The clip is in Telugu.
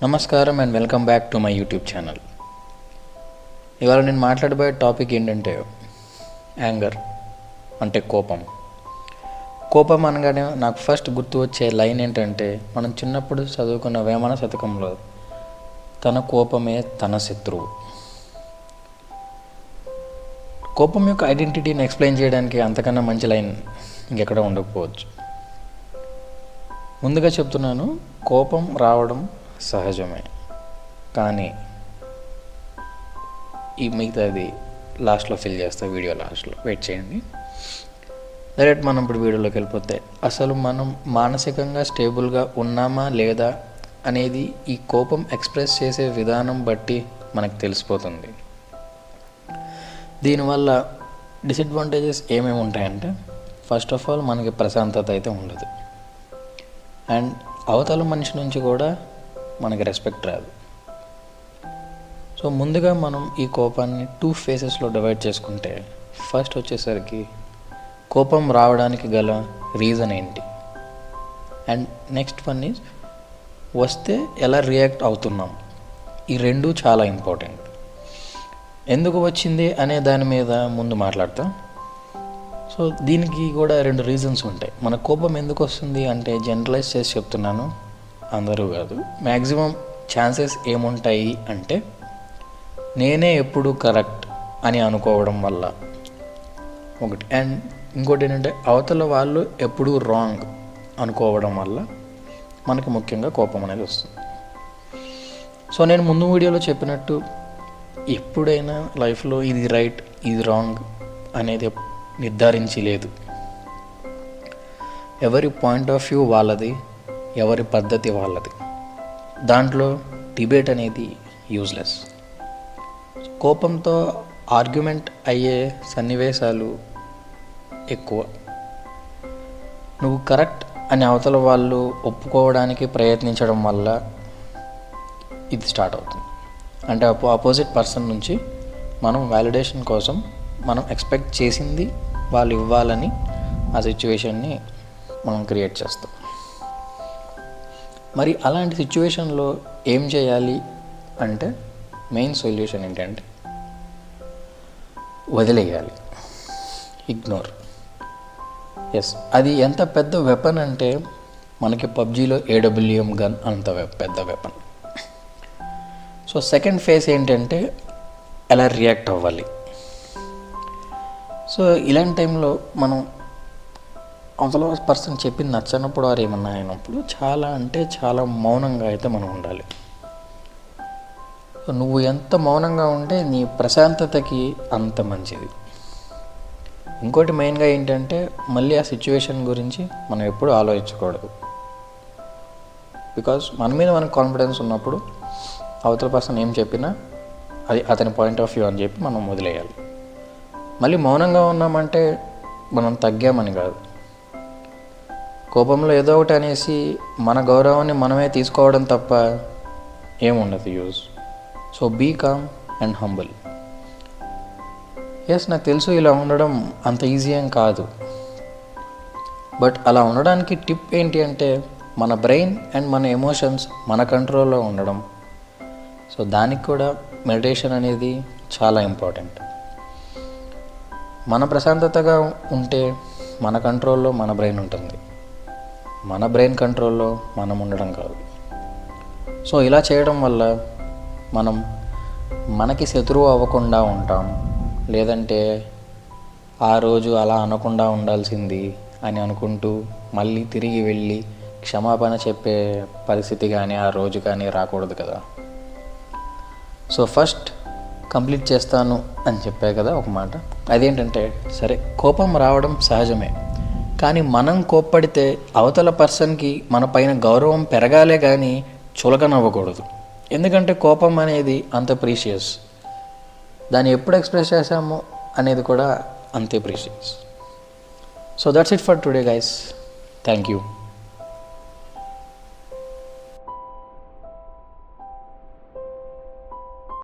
నమస్కారం and welcome back to my YouTube channel. ఇవాళ నేను మాట్లాడబోయే టాపిక్ ఏంటంటే యాంగర్ అంటే కోపం అనగానే నాకు ఫస్ట్ గుర్తు వచ్చే లైన్ ఏంటంటే మనం చిన్నప్పుడు చదువుకున్న వేమన శతకంలో తన కోపమే తన శత్రువు. కోపం యొక్క ఐడెంటిటీని ఎక్స్ప్లెయిన్ చేయడానికి అంతకన్నా మంచి లైన్ ఇంకెక్కడ ఉండకపోవచ్చు. ముందుగా చెప్తున్నాను, కోపం రావడం సహజమే, కానీ ఈ మిగతాది లాస్ట్లో ఫిల్ చేస్తా, వీడియో లాస్ట్లో వెయిట్ చేయండి. డైరెక్ట్ మనం ఇప్పుడు వీడియోలోకి వెళ్ళిపోతే, అసలు మనం మానసికంగా స్టేబుల్గా ఉన్నామా లేదా అనేది ఈ కోపం ఎక్స్ప్రెస్ చేసే విధానం బట్టి మనకు తెలిసిపోతుంది. దీనివల్ల డిసడ్వాంటేజెస్ ఏమేమి ఉంటాయంటే, ఫస్ట్ ఆఫ్ ఆల్ మనకి ప్రశాంతత అయితే ఉండదు, అండ్ అవతల మనిషి నుంచి కూడా మనకి రెస్పెక్ట్ రాదు. సో ముందుగా మనం ఈ కోపాన్ని 2 ఫేసెస్లో డివైడ్ చేసుకుంటే, ఫస్ట్ వచ్చేసరికి కోపం రావడానికి గల రీజన్ ఏంటి, అండ్ నెక్స్ట్ వన్ ఈజ్ వస్తే ఎలా రియాక్ట్ అవుతున్నాం. ఈ రెండు చాలా ఇంపార్టెంట్. ఎందుకు వచ్చింది అనే దాని మీద ముందు మాట్లాడతాం. సో దీనికి కూడా 2 రీజన్స్ ఉంటాయి. మన కోపం ఎందుకు వస్తుంది అంటే, జనరలైజ్ చేసి చెప్తున్నాను, అందరూ కాదు, మ్యాక్సిమం ఛాన్సెస్ ఏముంటాయి అంటే, నేనే ఎప్పుడు కరెక్ట్ అని అనుకోవడం వల్ల ఒకటి, అండ్ ఇంకోటి ఏంటంటే అవతల వాళ్ళు ఎప్పుడూ రాంగ్ అనుకోవడం వల్ల మనకి ముఖ్యంగా కోపం అనేది వస్తుంది. సో నేను ముందు వీడియోలో చెప్పినట్టు, ఎప్పుడైనా లైఫ్లో ఇది రైట్ ఇది రాంగ్ అనేది నిర్ధారించి లేదు. ఎవరి పాయింట్ ఆఫ్ వ్యూ వాళ్ళది, ఎవరి పద్ధతి వాళ్ళది. దాంట్లో డిబేట్ అనేది యూజ్లెస్. కోపంతో ఆర్గ్యుమెంట్ అయ్యే సన్నివేశాలు ఎక్కువ. నువ్వు కరెక్ట్ అని అవతల వాళ్ళు ఒప్పుకోవడానికి ప్రయత్నించడం వల్ల ఇది స్టార్ట్ అవుతుంది. అంటే ఆపోజిట్ పర్సన్ నుంచి మనం వ్యాలిడేషన్ కోసం మనం ఎక్స్పెక్ట్ చేసింది వాళ్ళు ఇవ్వాలని ఆ సిచ్యువేషన్ని మనం క్రియేట్ చేస్తాం. మరి అలాంటి సిచ్యువేషన్లో ఏం చేయాలి అంటే, మెయిన్ సొల్యూషన్ ఏంటంటే వదిలేయాలి, ఇగ్నోర్. ఎస్, అది ఎంత పెద్ద వెపన్ అంటే, మనకి పబ్జీలో AWM గన్ అంత పెద్ద వెపన్. సో సెకండ్ ఫేజ్ ఏంటంటే ఎలా రియాక్ట్ అవ్వాలి. సో ఇలాంటి టైంలో మనం అవతల పర్సన్ చెప్పింది నచ్చనప్పుడు ఆరు ఏమన్నా అయినప్పుడు చాలా మౌనంగా అయితే మనం ఉండాలి. నువ్వు ఎంత మౌనంగా ఉంటే నీ ప్రశాంతతకి అంత మంచిది. ఇంకోటి మెయిన్గా ఏంటంటే, మళ్ళీ ఆ సిచ్యువేషన్ గురించి మనం ఎప్పుడు ఆలోచించకూడదు. బికాజ్ మన మీద మనకు కాన్ఫిడెన్స్ ఉన్నప్పుడు అవతల పర్సన్ ఏం చెప్పినా అది అతని పాయింట్ ఆఫ్ వ్యూ అని చెప్పి మనం వదిలేయాలి. మళ్ళీ మౌనంగా ఉన్నామంటే మనం తగ్గామని కాదు. కోపంలో ఏదో ఒకటి అనేసి మన గౌరవాన్ని మనమే తీసుకోవడం తప్ప ఏముండదు use. So be calm and humble. Yes, నాకు తెలుసు ఇలా ఉండడం అంత ఈజీ ఏం కాదు, బట్ అలా ఉండడానికి టిప్ ఏంటి అంటే, మన బ్రెయిన్ అండ్ మన ఎమోషన్స్ మన కంట్రోల్లో ఉండడం. సో దానికి కూడా మెడిటేషన్ అనేది చాలా ఇంపార్టెంట్. మన ప్రశాంతతగా ఉంటే మన కంట్రోల్లో మన బ్రెయిన్ ఉంటుంది, మన బ్రెయిన్ కంట్రోల్లో మనం ఉండడం కాదు. సో ఇలా చేయడం వల్ల మనం మనకి శత్రువు అవ్వకుండా ఉంటాం. లేదంటే ఆ రోజు అలా అనకుండా ఉండాల్సింది అని అనుకుంటూ మళ్ళీ తిరిగి వెళ్ళి క్షమాపణ చెప్పే పరిస్థితి కానీ ఆ రోజు కానీ రాకూడదు కదా. సో ఫస్ట్ కంప్లీట్ చేస్తాను అని చెప్పే కదా ఒక మాట, అదేంటంటే, సరే కోపం రావడం సహజమే, కానీ మనం కోప్పడితే అవతల పర్సన్కి మన పైన గౌరవం పెరగాలే కానీ చులకనవ్వకూడదు. ఎందుకంటే కోపం అనేది అంత ప్రీషియస్. దాన్ని ఎప్పుడు ఎక్స్ప్రెస్ చేసామో అనేది కూడా అంతే precious. So that's it for today guys. Thank you.